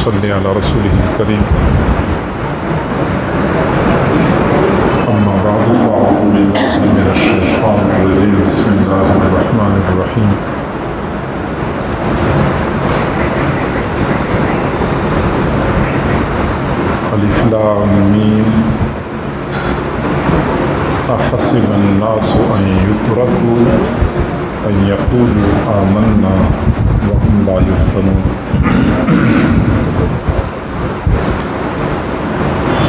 صلی علی رسولہ الکریم اما بعد فاعوذ باللہ من الشیطان الرجیم بسم اللہ الرحمن الرحیم الف لام میم احسب الناس ان یترکوا ان یقولوا آمنا وهم لا یفتنون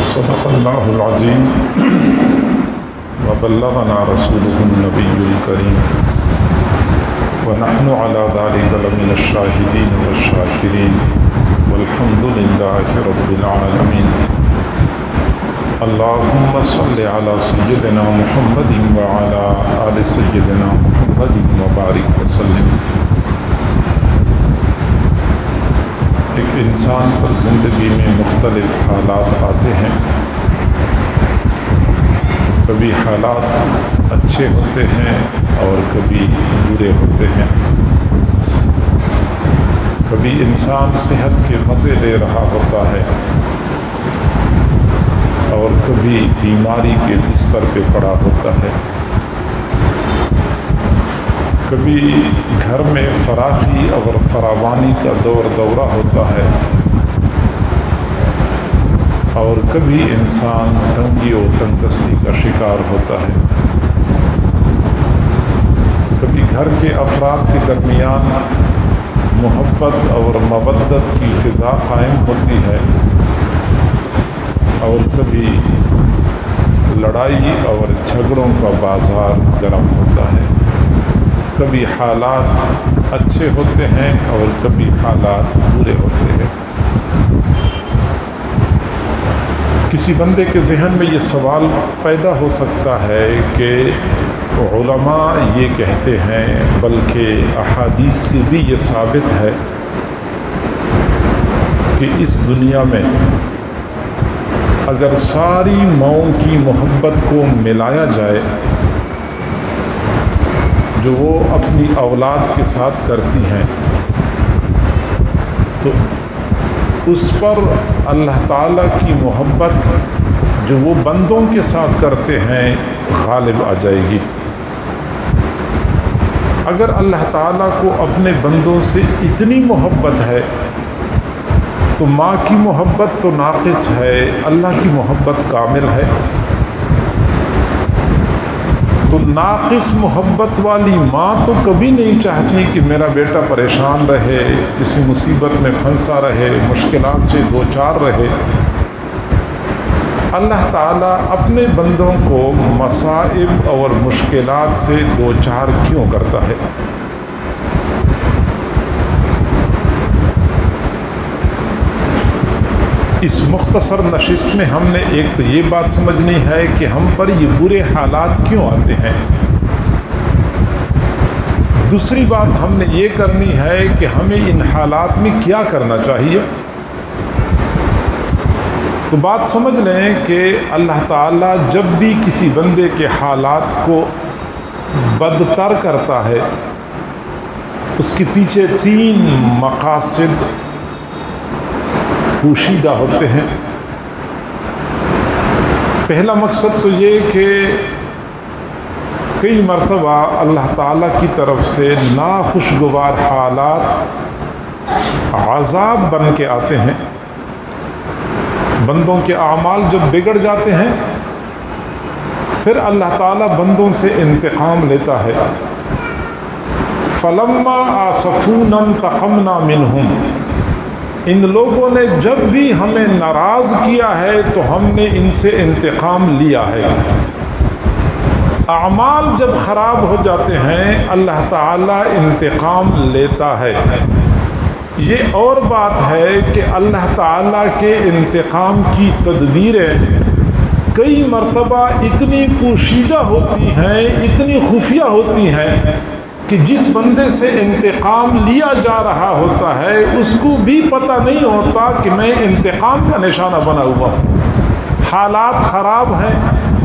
صدق اللہ العظیم وبلغنا رسوله النبی الکریم ونحن على ذلك لمن الشاہدین والشاکرین والحمد للہ رب العالمین اللہم صل علی سیدنا محمد وعلی آل سیدنا محمد وبارک وسلم۔ ایک انسان پر زندگی میں مختلف حالات آتے ہیں، کبھی حالات اچھے ہوتے ہیں اور کبھی برے ہوتے ہیں، کبھی انسان صحت کے مزے لے رہا ہوتا ہے اور کبھی بیماری کے بستر پہ پڑا ہوتا ہے، کبھی گھر میں فراخی اور فراوانی کا دورہ ہوتا ہے اور کبھی انسان تنگی و تنگدستی کا شکار ہوتا ہے، کبھی گھر کے افراد کے درمیان محبت اور مودت کی فضا قائم ہوتی ہے اور کبھی لڑائی اور جھگڑوں کا بازار گرم ہوتا ہے، کبھی حالات اچھے ہوتے ہیں اور کبھی حالات برے ہوتے ہیں۔ کسی بندے کے ذہن میں یہ سوال پیدا ہو سکتا ہے کہ علماء یہ کہتے ہیں، بلکہ احادیث سے بھی یہ ثابت ہے کہ اس دنیا میں اگر ساری ماؤں کی محبت کو ملایا جائے جو وہ اپنی اولاد کے ساتھ کرتی ہیں تو اس پر اللہ تعالیٰ کی محبت جو وہ بندوں کے ساتھ کرتے ہیں غالب آ جائے گی۔ اگر اللہ تعالیٰ کو اپنے بندوں سے اتنی محبت ہے تو ماں کی محبت تو ناقص ہے، اللہ کی محبت کامل ہے، تو ناقص محبت والی ماں تو کبھی نہیں چاہتی کہ میرا بیٹا پریشان رہے، کسی مصیبت میں پھنسا رہے، مشکلات سے دوچار رہے۔ اللہ تعالیٰ اپنے بندوں کو مصائب اور مشکلات سے دوچار کیوں کرتا ہے؟ اس مختصر نشست میں ہم نے ایک تو یہ بات سمجھنی ہے کہ ہم پر یہ برے حالات کیوں آتے ہیں، دوسری بات ہم نے یہ کرنی ہے کہ ہمیں ان حالات میں کیا کرنا چاہیے۔ تو بات سمجھ لیں کہ اللہ تعالیٰ جب بھی کسی بندے کے حالات کو بدتر کرتا ہے اس کے پیچھے 3 مقاصد پوشیدہ ہوتے ہیں۔ پہلا مقصد تو یہ کہ کئی مرتبہ اللہ تعالیٰ کی طرف سے ناخوشگوار حالات عذاب بن کے آتے ہیں، بندوں کے اعمال جب بگڑ جاتے ہیں پھر اللہ تعالیٰ بندوں سے انتقام لیتا ہے۔ فَلَمَّا آسَفُونَا انتَقَمْنَا مِنْهُمْ، ان لوگوں نے جب بھی ہمیں ناراض کیا ہے تو ہم نے ان سے انتقام لیا ہے۔ اعمال جب خراب ہو جاتے ہیں اللہ تعالیٰ انتقام لیتا ہے۔ یہ اور بات ہے کہ اللہ تعالیٰ کے انتقام کی تدبیریں کئی مرتبہ اتنی پوشیدہ ہوتی ہیں، اتنی خفیہ ہوتی ہیں کہ جس بندے سے انتقام لیا جا رہا ہوتا ہے اس کو بھی پتہ نہیں ہوتا کہ میں انتقام کا نشانہ بنا ہوا ہوں۔ حالات خراب ہیں،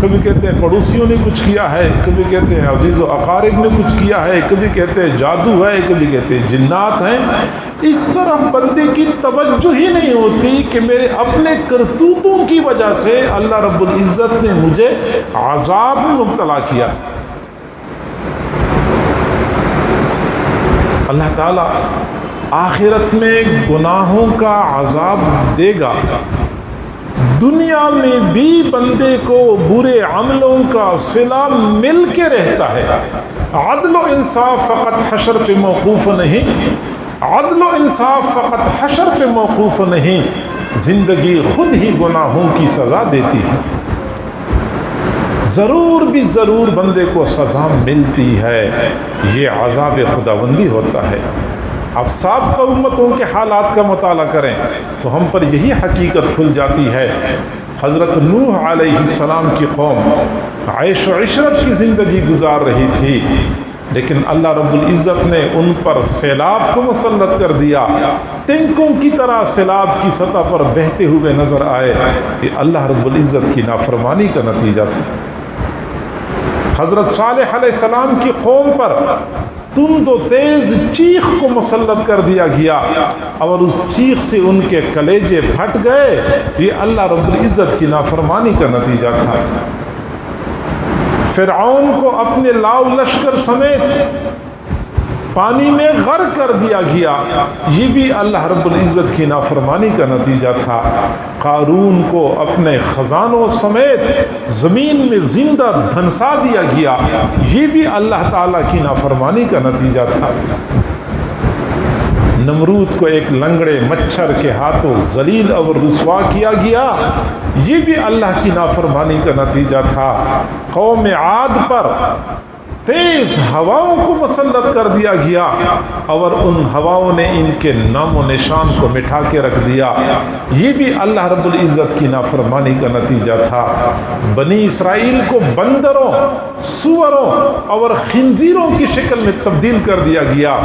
کبھی کہتے ہیں پڑوسیوں نے کچھ کیا ہے، کبھی کہتے ہیں عزیز و اقارب نے کچھ کیا ہے، کبھی کہتے ہیں جادو ہے، کبھی کہتے ہیں جنات ہیں۔ اس طرف بندے کی توجہ ہی نہیں ہوتی کہ میرے اپنے کرتوتوں کی وجہ سے اللہ رب العزت نے مجھے عذاب میں مبتلا کیا۔ اللہ تعالیٰ آخرت میں گناہوں کا عذاب دے گا، دنیا میں بھی بندے کو برے عملوں کا صلہ مل کے رہتا ہے۔ عدل و انصاف فقط حشر پہ موقوف نہیں، عدل و انصاف فقط حشر پہ موقوف نہیں، زندگی خود ہی گناہوں کی سزا دیتی ہے۔ ضرور بھی ضرور بندے کو سزا ملتی ہے، یہ عذاب خداوندی ہوتا ہے۔ اب سابقہ امتوں کے حالات کا مطالعہ کریں تو ہم پر یہی حقیقت کھل جاتی ہے۔ حضرت نوح علیہ السلام کی قوم عیش و عشرت کی زندگی گزار رہی تھی، لیکن اللہ رب العزت نے ان پر سیلاب کو مسلط کر دیا، تنکوں کی طرح سیلاب کی سطح پر بہتے ہوئے نظر آئے۔ یہ اللہ رب العزت کی نافرمانی کا نتیجہ تھا۔ حضرت صالح علیہ السلام کی قوم پر تند و تیز چیخ کو مسلط کر دیا گیا اور اس چیخ سے ان کے کلیجے پھٹ گئے۔ یہ اللہ رب العزت کی نافرمانی کا نتیجہ تھا۔ فرعون کو اپنے لاؤ لشکر سمیت پانی میں غرق کر دیا گیا، یہ بھی اللہ رب العزت کی نافرمانی کا نتیجہ تھا۔ قارون کو اپنے خزانوں سمیت زمین میں زندہ دھنسا دیا گیا، یہ بھی اللہ تعالیٰ کی نافرمانی کا نتیجہ تھا۔ نمرود کو ایک لنگڑے مچھر کے ہاتھوں ذلیل اور رسوا کیا گیا، یہ بھی اللہ کی نافرمانی کا نتیجہ تھا۔ قوم عاد پر تیز ہواؤں کو مسلط کر دیا گیا اور ان ہواؤں نے ان کے نام و نشان کو مٹھا کے رکھ دیا، یہ بھی اللہ رب العزت کی نافرمانی کا نتیجہ تھا۔ بنی اسرائیل کو بندروں، سوروں اور خنزیروں کی شکل میں تبدیل کر دیا گیا،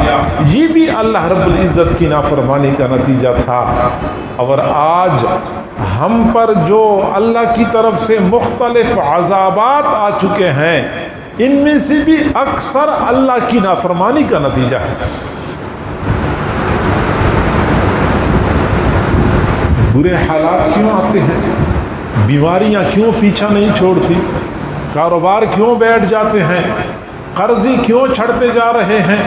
یہ بھی اللہ رب العزت کی نافرمانی کا نتیجہ تھا۔ اور آج ہم پر جو اللہ کی طرف سے مختلف عذابات آ چکے ہیں، ان میں سے بھی اکثر اللہ کی نافرمانی کا نتیجہ ہے۔ برے حالات کیوں آتے ہیں؟ بیماریاں کیوں پیچھا نہیں چھوڑتی؟ کاروبار کیوں بیٹھ جاتے ہیں؟ قرضی کیوں چھڑتے جا رہے ہیں؟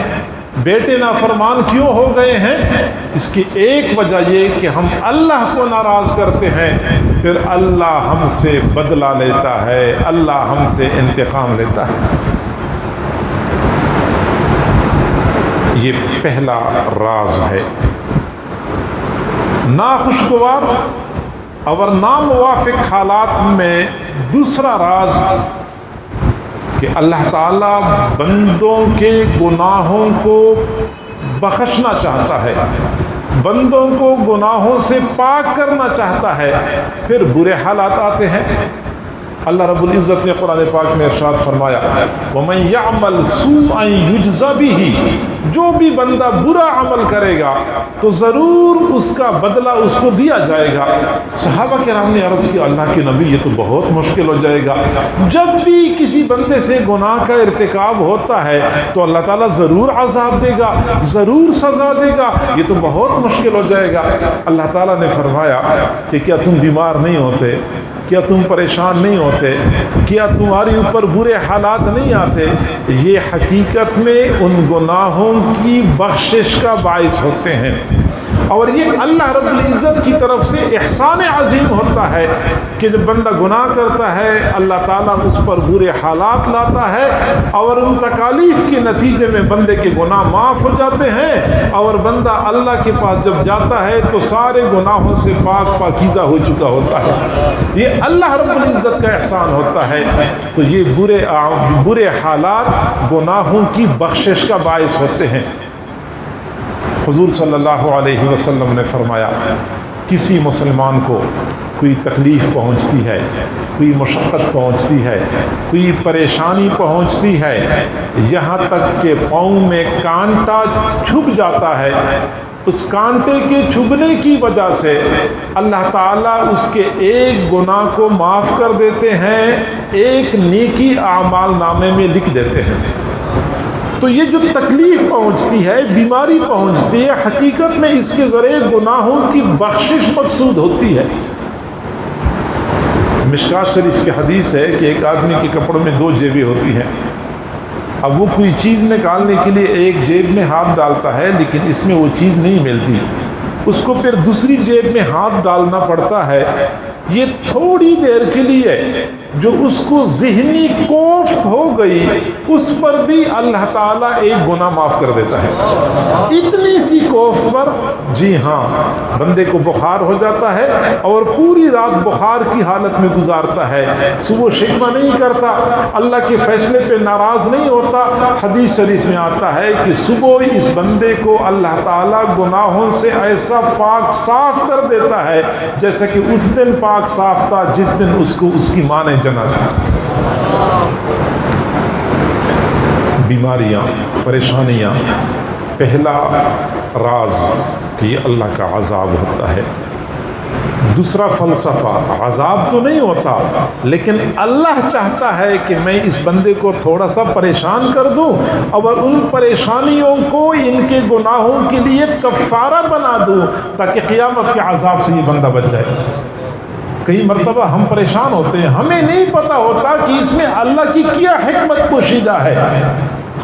بیٹے نافرمان کیوں ہو گئے ہیں؟ اس کی ایک وجہ یہ کہ ہم اللہ کو ناراض کرتے ہیں، پھر اللہ ہم سے بدلہ لیتا ہے، اللہ ہم سے انتقام لیتا ہے۔ یہ پہلا راز ہے۔ ناخوشگوار اور ناموافق حالات میں دوسرا راز کہ اللہ تعالیٰ بندوں کے گناہوں کو بخشنا چاہتا ہے، بندوں کو گناہوں سے پاک کرنا چاہتا ہے، پھر برے حالات آتے ہیں۔ اللہ رب العزت نے قرآن پاک میں ارشاد فرمایا وَمَن يَعْمَلْ سُوءًا يُجْزَ بِهِ، جو بھی بندہ برا عمل کرے گا تو ضرور اس کا بدلہ اس کو دیا جائے گا۔ صحابہ کرام نے عرض کیا اللہ کے نبی یہ تو بہت مشکل ہو جائے گا، جب بھی کسی بندے سے گناہ کا ارتکاب ہوتا ہے تو اللہ تعالیٰ ضرور عذاب دے گا، ضرور سزا دے گا، یہ تو بہت مشکل ہو جائے گا۔ اللہ تعالیٰ نے فرمایا کہ کیا تم بیمار نہیں ہوتے؟ کیا تم پریشان نہیں ہوتے؟ کیا تمہاری اوپر برے حالات نہیں آتے؟ یہ حقیقت میں ان گناہوں کی بخشش کا باعث ہوتے ہیں، اور یہ اللہ رب العزت کی طرف سے احسان عظیم ہوتا ہے کہ جب بندہ گناہ کرتا ہے اللہ تعالیٰ اس پر برے حالات لاتا ہے، اور ان تکالیف کے نتیجے میں بندے کے گناہ معاف ہو جاتے ہیں، اور بندہ اللہ کے پاس جب جاتا ہے تو سارے گناہوں سے پاک پاکیزہ ہو چکا ہوتا ہے۔ یہ اللہ رب العزت کا احسان ہوتا ہے۔ تو یہ برے حالات گناہوں کی بخشش کا باعث ہوتے ہیں۔ حضور صلی اللہ علیہ وسلم نے فرمایا کسی مسلمان کو کوئی تکلیف پہنچتی ہے، کوئی مشقت پہنچتی ہے، کوئی پریشانی پہنچتی ہے، یہاں تک کہ پاؤں میں کانٹا چھپ جاتا ہے، اس کانٹے کے چھبنے کی وجہ سے اللہ تعالیٰ اس کے ایک گناہ کو معاف کر دیتے ہیں ایک نیکی اعمال نامے میں لکھ دیتے ہیں۔ تو یہ جو تکلیف پہنچتی ہے، بیماری پہنچتی ہے، حقیقت میں اس کے ذریعے گناہوں کی بخشش مقصود ہوتی ہے۔ مشکات شریف کی حدیث ہے کہ ایک آدمی کے کپڑوں میں 2 جیبیں ہوتی ہیں۔ اب وہ کوئی چیز نکالنے کے لیے ایک جیب میں ہاتھ ڈالتا ہے، لیکن اس میں وہ چیز نہیں ملتی، اس کو پھر دوسری جیب میں ہاتھ ڈالنا پڑتا ہے۔ یہ تھوڑی دیر کے لیے جو اس کو ذہنی کوفت ہو گئی، اس پر بھی اللہ تعالیٰ ایک گناہ معاف کر دیتا ہے۔ اتنی سی کوفت پر، جی ہاں، بندے کو بخار ہو جاتا ہے اور پوری رات بخار کی حالت میں گزارتا ہے، صبح شکوہ نہیں کرتا، اللہ کے فیصلے پہ ناراض نہیں ہوتا۔ حدیث شریف میں آتا ہے کہ صبح اس بندے کو اللہ تعالیٰ گناہوں سے ایسا پاک صاف کر دیتا ہے جیسا کہ اس دن پاک صاف تھا جس دن اس کو اس کی ماں نے جنا تھا۔ بیماریاں، پریشانیاں، پہلا راز کہ یہ اللہ کا عذاب ہوتا ہے۔ دوسرا فلسفہ، عذاب تو نہیں ہوتا، لیکن اللہ چاہتا ہے کہ میں اس بندے کو تھوڑا سا پریشان کر دوں اور ان پریشانیوں کو ان کے گناہوں کے لیے کفارہ بنا دوں تاکہ قیامت کے عذاب سے یہ بندہ بچ جائے۔ کئی مرتبہ ہم پریشان ہوتے ہیں، ہمیں نہیں پتہ ہوتا کہ اس میں اللہ کی کیا حکمت پوشیدہ ہے۔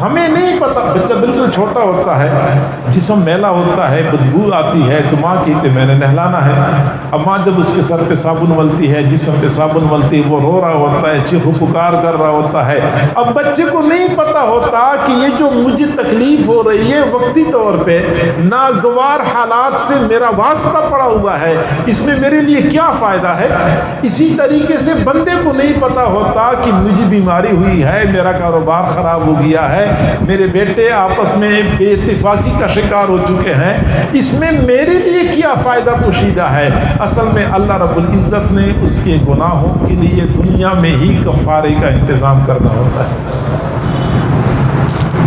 ہمیں نہیں پتہ، بچہ بالکل چھوٹا ہوتا ہے، جسم میلا ہوتا ہے، بدبو آتی ہے، تو ماں کہتے میں نے نہلانا ہے۔ اب ماں جب اس کے سر پہ صابن ملتی ہے، جسم پہ صابن ملتی ہے، وہ رو رہا ہوتا ہے، چیخ و پکار کر رہا ہوتا ہے۔ اب بچے کو نہیں پتہ ہوتا کہ یہ جو مجھے تکلیف ہو رہی ہے وقتی طور پہ ناگوار حالات سے میرا واسطہ پڑا ہوا ہے، اس میں میرے لیے کیا فائدہ ہے۔ اسی طریقے سے بندے کو نہیں پتہ ہوتا کہ مجھے بیماری ہوئی ہے، میرا کاروبار خراب ہو گیا ہے، میرے بیٹے آپس میں بے اتفاقی کا شکار ہو چکے ہیں، اس میں میرے لیے کیا فائدہ پوشیدہ ہے۔ اصل میں اللہ رب العزت نے اس کے گناہوں کے لیے دنیا میں ہی کفارے کا انتظام کرنا ہوتا ہے۔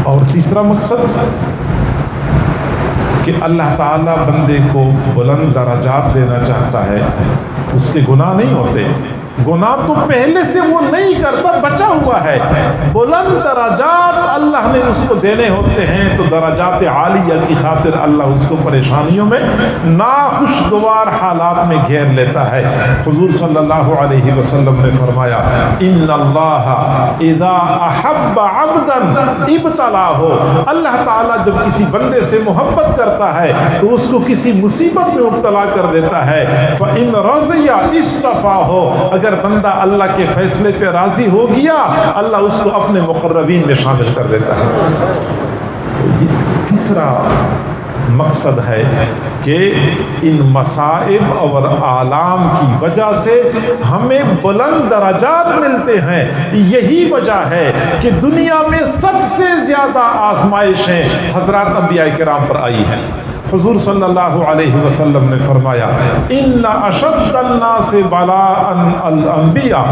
اور تیسرا مقصد کہ اللہ تعالیٰ بندے کو بلند درجات دینا چاہتا ہے، اس کے گناہ نہیں ہوتے، گناہ تو پہلے سے وہ نہیں کرتا، بچا ہوا ہے، بلند درجات اللہ نے اس کو دینے ہوتے ہیں، تو درجات عالیہ کی خاطر اللہ اس کو پریشانیوں میں، ناخوشگوار حالات میں گھیر لیتا ہے۔ حضور صلی اللہ علیہ وسلم نے فرمایا ان اللہ اذا احب عبدا ابتلاه، اللہ تعالیٰ جب کسی بندے سے محبت کرتا ہے تو اس کو کسی مصیبت میں مبتلا کر دیتا ہے۔ فإن رضی اصطفاه، اگر بندہ اللہ کے فیصلے پہ راضی ہو گیا اللہ اس کو اپنے مقربین میں شامل کر دیتا ہے۔ تو یہ تیسرا مقصد ہے کہ ان مصائب اور آلام کی وجہ سے ہمیں بلند درجات ملتے ہیں۔ یہی وجہ ہے کہ دنیا میں سب سے زیادہ آزمائشیں حضرات انبیاء کرام پر آئی ہیں۔ حضور صلی اللہ علیہ وسلم نے فرمایا ان اشد الناس بلاء الانبیاء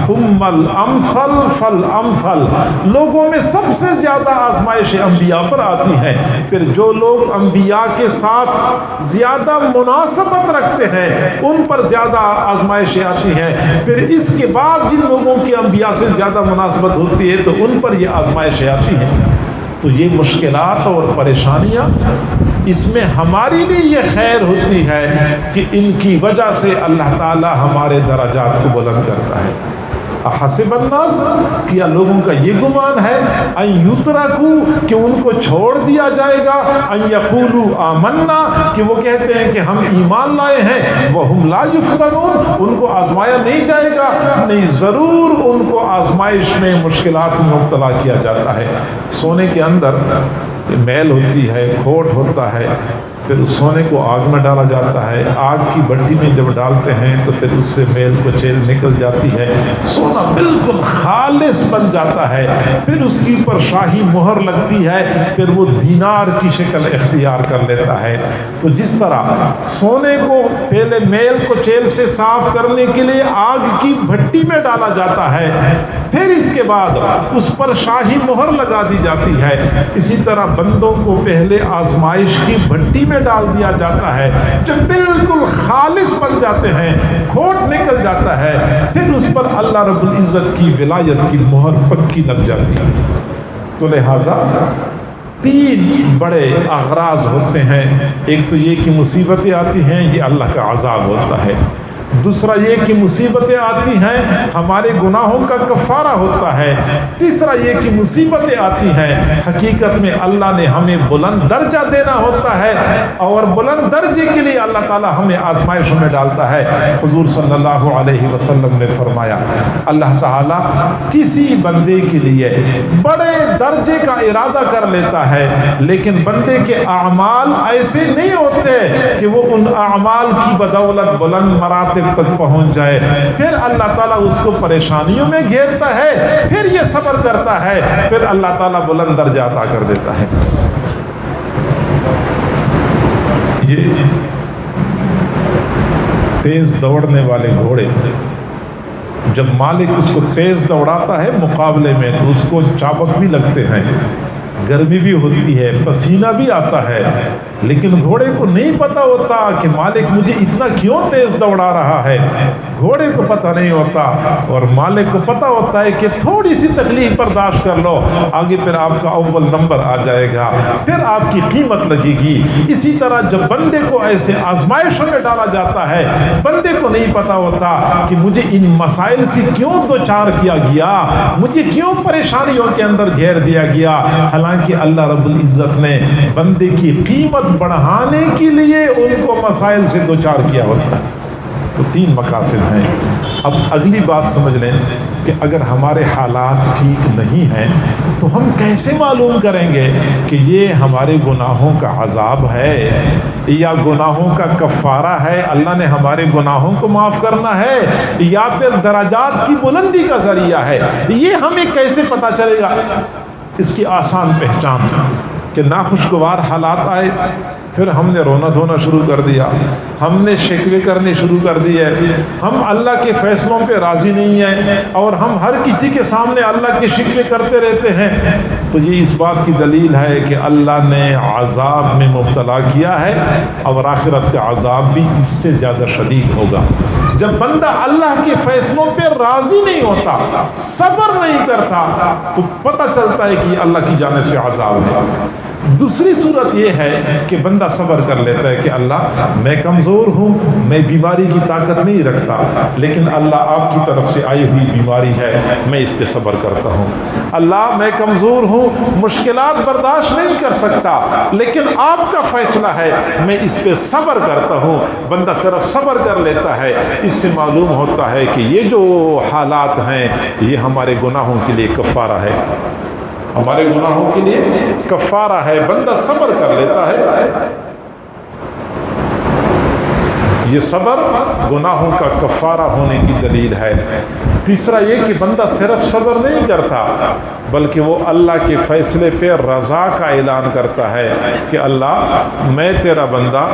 ثم الامثل فالامثل، لوگوں میں سب سے زیادہ آزمائشیں انبیاء پر آتی ہیں، پھر جو لوگ انبیاء کے ساتھ زیادہ مناسبت رکھتے ہیں ان پر زیادہ آزمائشیں آتی ہیں، پھر اس کے بعد جن لوگوں کی انبیاء سے زیادہ مناسبت ہوتی ہے تو ان پر یہ آزمائشیں آتی ہیں۔ تو یہ مشکلات اور پریشانیاں، اس میں ہماری لیے یہ خیر ہوتی ہے کہ ان کی وجہ سے اللہ تعالی ہمارے درجات کو بلند کرتا ہے۔ احسب الناس، کیا لوگوں کا یہ گمان ہے ان یترکوا، کہ ان کو چھوڑ دیا جائے گا، ان یقولوا آمنا، کہ وہ کہتے ہیں کہ ہم ایمان لائے ہیں، وہم لا یفتنون، ان کو آزمایا نہیں جائے گا، نہیں، ضرور ان کو آزمائش میں، مشکلات میں مبتلا کیا جاتا ہے۔ سونے کے اندر میل ہوتی ہے، کھوٹ ہوتا ہے، پھر اس سونے کو آگ میں ڈالا جاتا ہے، آگ کی بھٹی میں جب ڈالتے ہیں تو پھر اس سے میل کچیل نکل جاتی ہے، سونا بالکل خالص بن جاتا ہے، پھر اس کے اوپر شاہی مہر لگتی ہے، پھر وہ دینار کی شکل اختیار کر لیتا ہے۔ تو جس طرح سونے کو پہلے میل کچیل سے صاف کرنے کے لیے آگ کی بھٹی میں ڈالا جاتا ہے، پھر اس کے بعد اس پر شاہی مہر لگا دی جاتی ہے۔ اسی طرح بندوں کو پہلے آزمائش کی بھٹی میں ڈال دیا جاتا ہے، جب بالکل خالص بن جاتے ہیں، کھوٹ نکل جاتا ہے، پھر اس پر اللہ رب العزت کی ولایت کی مہر پکی لگ جاتی ہے۔ تو لہٰذا 3 بڑے اغراض ہوتے ہیں۔ ایک تو یہ کہ مصیبتیں آتی ہیں، یہ اللہ کا عذاب ہوتا ہے۔ دوسرا یہ کہ مصیبتیں آتی ہیں، ہمارے گناہوں کا کفارہ ہوتا ہے۔ تیسرا یہ کہ مصیبتیں آتی ہیں، حقیقت میں اللہ نے ہمیں بلند درجہ دینا ہوتا ہے، اور بلند درجے کے لیے اللہ تعالیٰ ہمیں آزمائشوں میں ڈالتا ہے۔ حضور صلی اللہ علیہ وسلم نے فرمایا، اللہ تعالیٰ کسی بندے کے لیے بڑے درجے کا ارادہ کر لیتا ہے، لیکن بندے کے اعمال ایسے نہیں ہوتے کہ وہ ان اعمال کی بدولت بلند مراتب تک پہنچ جائے۔ پھر اللہ تعالیٰ اس کو پریشانیوں میں گھیرتا ہے، پھر یہ صبر کرتا ہے، پھر اللہ تعالیٰ بلند درجہ عطا کر دیتا ہے۔ یہ تیز دوڑنے والے گھوڑے، جب مالک اس کو تیز دوڑاتا ہے مقابلے میں، تو اس کو چابک بھی لگتے ہیں، گرمی بھی ہوتی ہے، پسینہ بھی آتا ہے، لیکن گھوڑے کو نہیں پتا ہوتا کہ مالک مجھے اتنا کیوں تیز دوڑا رہا ہے۔ گھوڑے کو پتہ نہیں ہوتا، اور مالک کو پتہ ہوتا ہے کہ تھوڑی سی تکلیف برداشت کر لو، آگے پھر آپ کا اول نمبر آ جائے گا، پھر آپ کی قیمت لگے گی۔ اسی طرح جب بندے کو ایسے آزمائشوں میں ڈالا جاتا ہے، بندے کو نہیں پتہ ہوتا کہ مجھے ان مسائل سے کیوں دوچار کیا گیا، مجھے کیوں پریشانیوں کے اندر گھیر دیا گیا، حالانکہ اللہ رب العزت نے بندے کی قیمت بڑھانے کے لیے ان کو مسائل سے دوچار کیا ہوتا ہے۔ تو 3 مقاصد ہیں۔ اب اگلی بات سمجھ لیں کہ اگر ہمارے حالات ٹھیک نہیں ہیں تو ہم کیسے معلوم کریں گے کہ یہ ہمارے گناہوں کا عذاب ہے یا گناہوں کا کفارہ ہے، اللہ نے ہمارے گناہوں کو معاف کرنا ہے، یا پھر درجات کی بلندی کا ذریعہ ہے؟ یہ ہمیں کیسے پتہ چلے گا؟ اس کی آسان پہچان کہ ناخوشگوار حالات آئے، پھر ہم نے رونا دھونا شروع کر دیا، ہم نے شکوے کرنے شروع کر دیے، ہم اللہ کے فیصلوں پہ راضی نہیں ہیں، اور ہم ہر کسی کے سامنے اللہ کے شکوے کرتے رہتے ہیں، تو یہ اس بات کی دلیل ہے کہ اللہ نے عذاب میں مبتلا کیا ہے، اور آخرت کا عذاب بھی اس سے زیادہ شدید ہوگا۔ جب بندہ اللہ کے فیصلوں پہ راضی نہیں ہوتا، صبر نہیں کرتا، تو پتہ چلتا ہے کہ یہ اللہ کی جانب سے عذاب ہے۔ دوسری صورت یہ ہے کہ بندہ صبر کر لیتا ہے کہ اللہ میں کمزور ہوں، میں بیماری کی طاقت نہیں رکھتا، لیکن اللہ آپ کی طرف سے آئی ہوئی بیماری ہے، میں اس پہ صبر کرتا ہوں۔ اللہ میں کمزور ہوں، مشکلات برداشت نہیں کر سکتا، لیکن آپ کا فیصلہ ہے، میں اس پہ صبر کرتا ہوں۔ بندہ صرف صبر کر لیتا ہے، اس سے معلوم ہوتا ہے کہ یہ جو حالات ہیں یہ ہمارے گناہوں کے لیے کفارہ ہے، ہمارے گناہوں کے لیے کفارہ ہے، بندہ صبر کر لیتا ہے۔ یہ صبر گناہوں کا کفارہ ہونے کی دلیل ہے۔ تیسرا یہ کہ بندہ صرف صبر نہیں کرتا، بلکہ وہ اللہ کے فیصلے پہ رضا کا اعلان کرتا ہے کہ اللہ میں تیرا بندہ،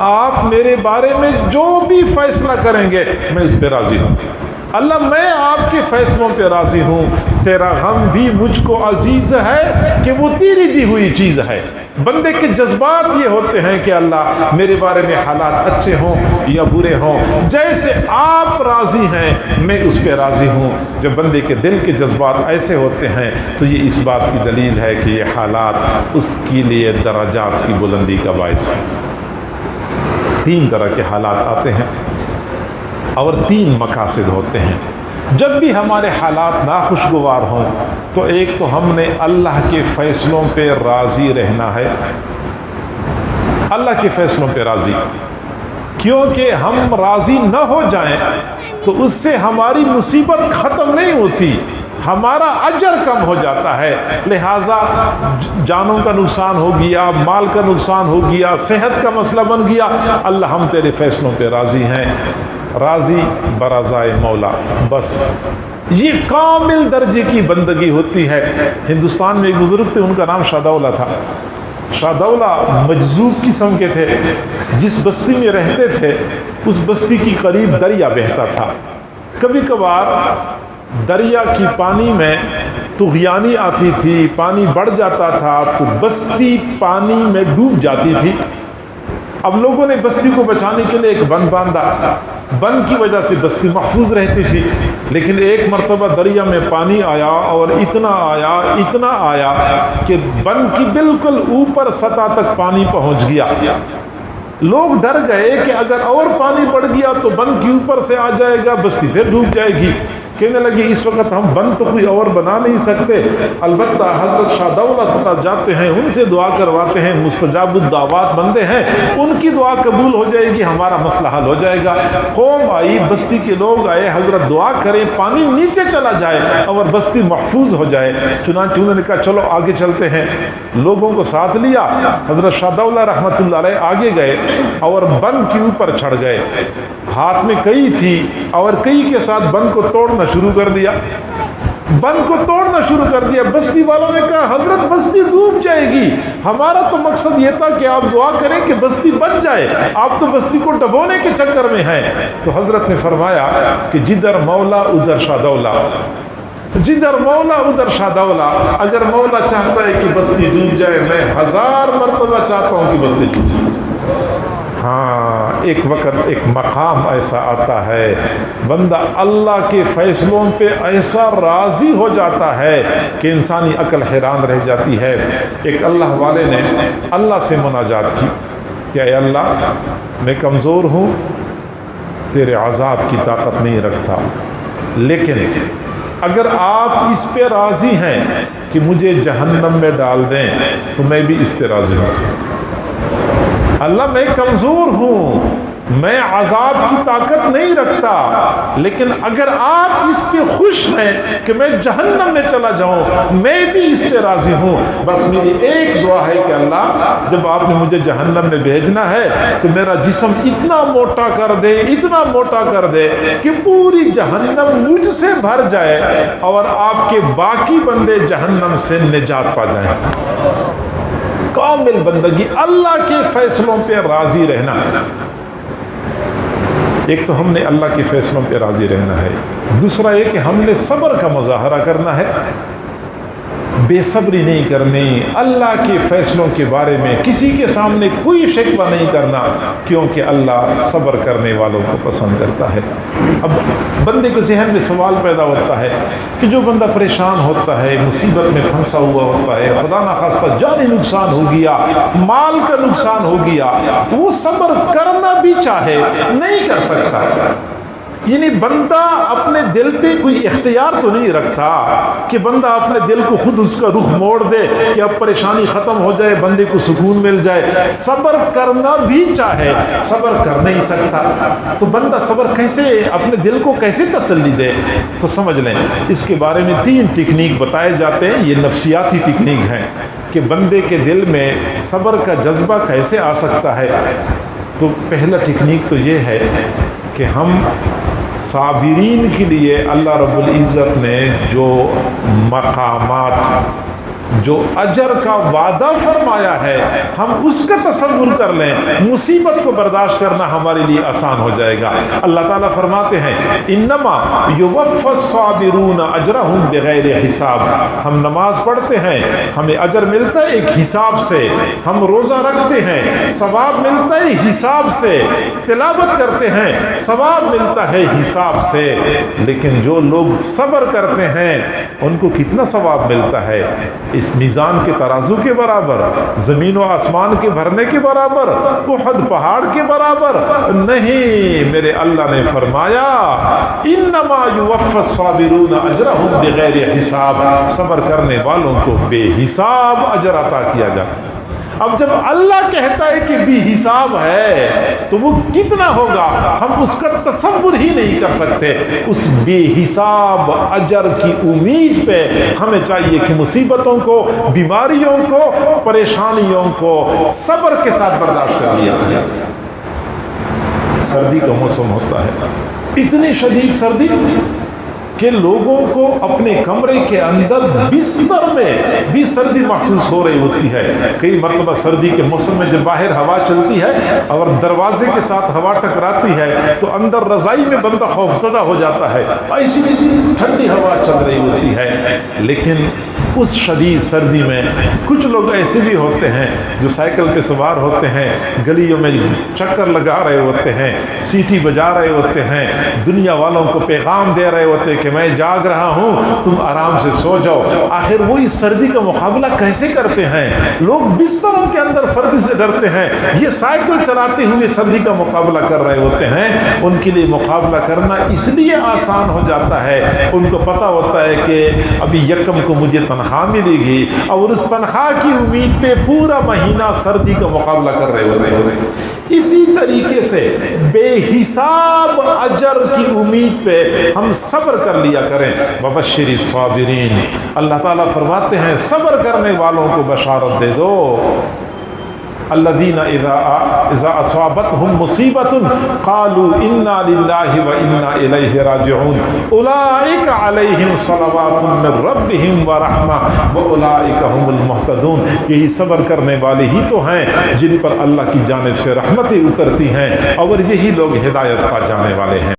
آپ میرے بارے میں جو بھی فیصلہ کریں گے میں اس پہ راضی ہوں۔ اللہ میں آپ کے فیصلوں پہ راضی ہوں، تیرا غم بھی مجھ کو عزیز ہے کہ وہ تیری دی ہوئی چیز ہے۔ بندے کے جذبات یہ ہوتے ہیں کہ اللہ میرے بارے میں حالات اچھے ہوں یا برے ہوں، جیسے آپ راضی ہیں میں اس پہ راضی ہوں۔ جب بندے کے دل کے جذبات ایسے ہوتے ہیں تو یہ اس بات کی دلیل ہے کہ یہ حالات اس کے لیے درجات کی بلندی کا باعث ہے۔ 3 طرح کے حالات آتے ہیں اور 3 مقاصد ہوتے ہیں۔ جب بھی ہمارے حالات ناخوشگوار ہوں تو ایک تو ہم نے اللہ کے فیصلوں پہ راضی رہنا ہے، اللہ کے فیصلوں پہ راضی، کیونکہ ہم راضی نہ ہو جائیں تو اس سے ہماری مصیبت ختم نہیں ہوتی، ہمارا اجر کم ہو جاتا ہے۔ لہٰذا جانوں کا نقصان ہو گیا، مال کا نقصان ہو گیا، صحت کا مسئلہ بن گیا، اللہ ہم تیرے فیصلوں پہ راضی ہیں، راضی برضائے مولا، بس یہ کامل درجے کی بندگی ہوتی ہے۔ ہندوستان میں ایک بزرگ تھے، ان کا نام شاہ دولہ تھا۔ شاہ دولہ مجذوب قسم کے تھے، جس بستی میں رہتے تھے اس بستی کی قریب دریا بہتا تھا، کبھی کبھار دریا کی پانی میں طغیانی آتی تھی، پانی بڑھ جاتا تھا تو بستی پانی میں ڈوب جاتی تھی۔ اب لوگوں نے بستی کو بچانے کے لیے ایک بند باندھا، بند کی وجہ سے بستی محفوظ رہتی تھی۔ لیکن ایک مرتبہ دریا میں پانی آیا اور اتنا آیا کہ بند کی بالکل اوپر سطح تک پانی پہنچ گیا۔ لوگ ڈر گئے کہ اگر اور پانی بڑھ گیا تو بند کے اوپر سے آ جائے گا، بستی پھر ڈوب جائے گی۔ کہنے لگے اس وقت ہم بند تو کوئی اور بنا نہیں سکتے، البتہ حضرت شاہ دولہ کے پاس جاتے ہیں، ان سے دعا کرواتے ہیں، مستجاب الدعوات بندے ہیں، ان کی دعا قبول ہو جائے گی، ہمارا مسئلہ حل ہو جائے گا۔ قوم آئی، بستی کے لوگ آئے، حضرت دعا کریں پانی نیچے چلا جائے اور بستی محفوظ ہو جائے۔ چنانچہ انہوں نے کہا چلو آگے چلتے ہیں، لوگوں کو ساتھ لیا۔ حضرت شاہ دولہ رحمۃ اللہ علیہ آگے گئے اور بند کے اوپر چڑھ گئے۔ ہاتھ میں کئی تھی اور کئی کے ساتھ بند کو توڑنا شروع کر دیا، بند کو توڑنا شروع کر دیا۔ بستی والوں نے کہا حضرت بستی ڈوب جائے گی، ہمارا تو مقصد یہ تھا کہ آپ دعا کریں کہ بستی بچ جائے، آپ تو بستی کو ڈبونے کے چکر میں ہیں۔ تو حضرت نے فرمایا کہ جدھر مولا ادھر شاہ دولہ، جدھر مولا ادھر شاہ دولہ۔ اگر مولا چاہتا ہے کہ بستی ڈوب جائے، میں 1000 مرتبہ چاہتا ہوں کہ بستی ڈوب جائے۔ ہاں، ایک وقت ایک مقام ایسا آتا ہے بندہ اللہ کے فیصلوں پہ ایسا راضی ہو جاتا ہے کہ انسانی عقل حیران رہ جاتی ہے۔ ایک اللہ والے نے اللہ سے مناجات کی کہ اے اللہ میں کمزور ہوں، تیرے عذاب کی طاقت نہیں رکھتا، لیکن اگر آپ اس پہ راضی ہیں کہ مجھے جہنم میں ڈال دیں تو میں بھی اس پہ راضی ہوں۔ اللہ میں کمزور ہوں، میں عذاب کی طاقت نہیں رکھتا، لیکن اگر آپ اس پہ خوش ہیں کہ میں جہنم میں چلا جاؤں، میں بھی اس پہ راضی ہوں۔ بس میری ایک دعا ہے کہ اللہ جب آپ نے مجھے جہنم میں بھیجنا ہے تو میرا جسم اتنا موٹا کر دے، اتنا موٹا کر دے کہ پوری جہنم مجھ سے بھر جائے اور آپ کے باقی بندے جہنم سے نجات پا جائیں۔ کامل بندگی، اللہ کے فیصلوں پہ راضی رہنا۔ ایک تو ہم نے اللہ کے فیصلوں پہ راضی رہنا ہے، دوسرا یہ کہ ہم نے صبر کا مظاہرہ کرنا ہے، بے صبری نہیں کرنی، اللہ کے فیصلوں کے بارے میں کسی کے سامنے کوئی شکوہ نہیں کرنا، کیونکہ اللہ صبر کرنے والوں کو پسند کرتا ہے۔ اب بندے کے ذہن میں سوال پیدا ہوتا ہے کہ جو بندہ پریشان ہوتا ہے، مصیبت میں پھنسا ہوا ہوتا ہے، خدا نخواستہ جانی نقصان ہو گیا، مال کا نقصان ہو گیا، وہ صبر کرنا بھی چاہے نہیں کر سکتا۔ یعنی بندہ اپنے دل پہ کوئی اختیار تو نہیں رکھتا کہ بندہ اپنے دل کو خود اس کا رخ موڑ دے کہ اب پریشانی ختم ہو جائے، بندے کو سکون مل جائے۔ صبر کرنا بھی چاہے صبر کر نہیں سکتا، تو بندہ صبر کیسے، اپنے دل کو کیسے تسلی دے؟ تو سمجھ لیں اس کے بارے میں 3 ٹیکنیک بتائے جاتے ہیں، یہ نفسیاتی ٹیکنیک ہیں کہ بندے کے دل میں صبر کا جذبہ کیسے آ سکتا ہے۔ تو پہلا ٹیکنیک تو یہ ہے کہ ہم صابرین کے لیے اللہ رب العزت نے جو مقامات، جو اجر کا وعدہ فرمایا ہے، ہم اس کا تصور کر لیں، مصیبت کو برداشت کرنا ہمارے لیے آسان ہو جائے گا۔ اللہ تعالیٰ فرماتے ہیں انما یوفی الصابرون اجرہم بغیر حساب۔ ہم نماز پڑھتے ہیں، ہمیں اجر ملتا ہے ایک حساب سے، ہم روزہ رکھتے ہیں ثواب ملتا ہے حساب سے، تلاوت کرتے ہیں ثواب ملتا ہے حساب سے، لیکن جو لوگ صبر کرتے ہیں ان کو کتنا ثواب ملتا ہے؟ اس میزان کے ترازو کے برابر، زمین و آسمان کے بھرنے کے برابر، احد پہاڑ کے برابر نہیں۔ میرے اللہ نے فرمایا انما یوفی الصابرون اجرہم بغیر حساب، صبر کرنے والوں کو بے حساب اجر عطا کیا جاتا ہے۔ اب جب اللہ کہتا ہے کہ بے حساب ہے تو وہ کتنا ہوگا ہم اس کا تصور ہی نہیں کر سکتے۔ اس بے حساب اجر کی امید پہ ہمیں چاہیے کہ مصیبتوں کو، بیماریوں کو، پریشانیوں کو صبر کے ساتھ برداشت کر لیا کریں۔ سردی کا موسم ہوتا ہے، اتنی شدید سردی کہ لوگوں کو اپنے کمرے کے اندر بستر میں بھی سردی محسوس ہو رہی ہوتی ہے. کئی مرتبہ سردی کے موسم میں جب باہر ہوا چلتی ہے اور دروازے کے ساتھ ہوا ٹکراتی ہے تو اندر رضائی میں بندہ خوفزدہ ہو جاتا ہے، ایسی ٹھنڈی ہوا چل رہی ہوتی ہے. لیکن اس شدید سردی میں کچھ لوگ ایسے بھی ہوتے ہیں جو سائیکل پہ سوار ہوتے ہیں، گلیوں میں چکر لگا رہے ہوتے ہیں، سیٹی بجا رہے ہوتے ہیں، دنیا والوں کو پیغام دے رہے ہوتے ہیں کہ میں جاگ رہا ہوں، تم آرام سے سو جاؤ. آخر وہی سردی کا مقابلہ کیسے کرتے ہیں؟ لوگ بستروں کے اندر سردی سے ڈرتے ہیں، یہ سائیکل چلاتے ہوئے سردی کا مقابلہ کر رہے ہوتے ہیں. ان کے لیے مقابلہ کرنا اس لیے آسان ہو جاتا ہے، ان کو پتہ ہوتا ہے کہ ابھی یکم کو مجھے تنخواہ ملے گی اور اس تنخواہ کی امید پہ پورا مہینہ سردی کا مقابلہ کر رہے ہوتے ہیں. اسی طریقے سے بے حساب اجر کی امید پہ ہم صبر کر لیا کریں. وبشر الصابرین، اللہ تعالیٰ فرماتے ہیں صبر کرنے والوں کو بشارت دے دو. الذین اذا اصابتهم مصیبۃ قالوا انا للہ وانا الیہ راجعون اولئک علیہم صلوات من ربہم ورحمہ واولئک هم المہتدون. یہی صبر کرنے والے ہی تو ہیں جن پر اللہ کی جانب سے رحمتیں اترتی ہیں اور یہی لوگ ہدایت پا جانے والے ہیں.